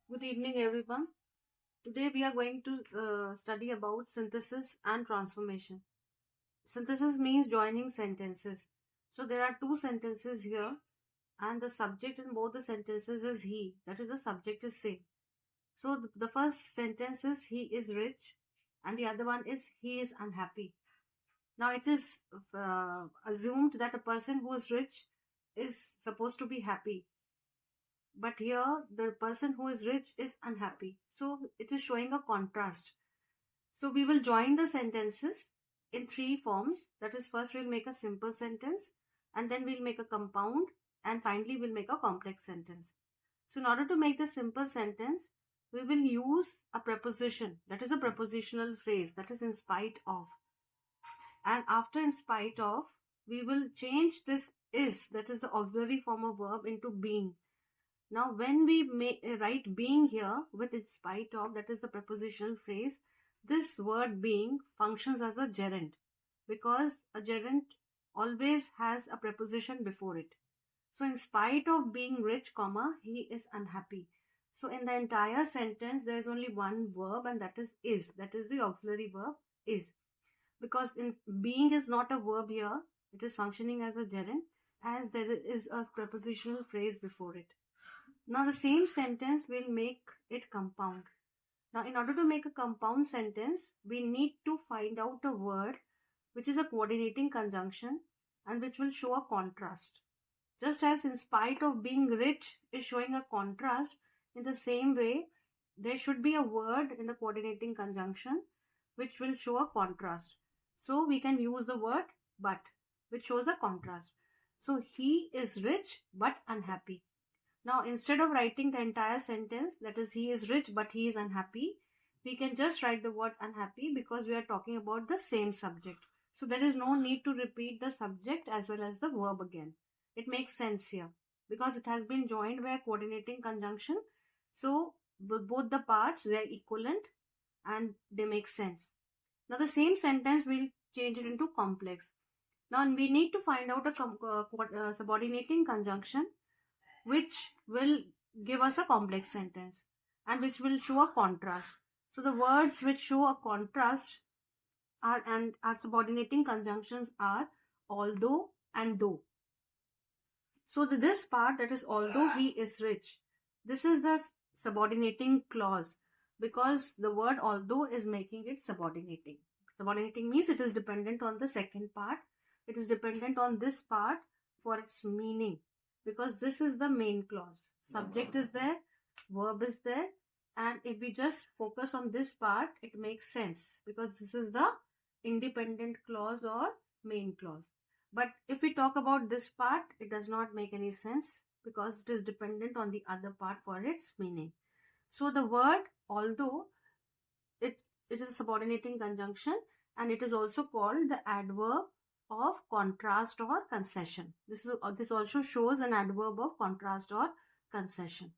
Good evening, everyone. Today we are going to study about synthesis and transformation. Synthesis means joining sentences. So there are two sentences here, and the subject in both the sentences is he. That is, the subject is same. So the first sentence is he is rich, and the other one is he is unhappy. Now it is assumed that a person who is rich is supposed to be happy, but here the person who is rich is unhappy, so it is showing a contrast. So we will join the sentences in three forms. That is, first we'll make a simple sentence, and then we'll make a compound, and finally we'll make a complex sentence. So in order to make the simple sentence, we will use a preposition, that is a prepositional phrase, that is in spite of. And after in spite of, we will change this is, that is the auxiliary form of verb, into being. Now, when we write being here with in spite of, that is the prepositional phrase, this word being functions as a gerund, because a gerund always has a preposition before it. So, in spite of being rich, comma, he is unhappy. So, in the entire sentence, there is only one verb, and that is. That is the auxiliary verb is. Because in being is not a verb here, it is functioning as a gerund, as there is a prepositional phrase before it. Now the same sentence will make it compound. Now in order to make a compound sentence, we need to find out a word which is a coordinating conjunction and which will show a contrast. Just as in spite of being rich is showing a contrast, in the same way, there should be a word in the coordinating conjunction which will show a contrast. So we can use the word but, which shows a contrast. So he is rich but unhappy. Now, instead of writing the entire sentence, that is, he is rich but he is unhappy, we can just write the word unhappy because we are talking about the same subject. So, there is no need to repeat the subject as well as the verb again. It makes sense here because it has been joined by a coordinating conjunction. So, both the parts, they are equivalent and they make sense. Now, the same sentence we'll change it into complex. Now, we need to find out a subordinating conjunction which will give us a complex sentence and which will show a contrast. So the words which show a contrast are, and our subordinating conjunctions are although and though. So this part, that is although he is rich, this is the subordinating clause because the word although is making it subordinating. Subordinating means it is dependent on the second part. It is dependent on this part for its meaning, because this is the main clause. Subject is there, verb is there, and if we just focus on this part, it makes sense because this is the independent clause or main clause. But if we talk about this part, it does not make any sense because it is dependent on the other part for its meaning. So the word although, it is a subordinating conjunction, and it is also called the adverb of contrast or concession. This also shows an adverb of contrast or concession.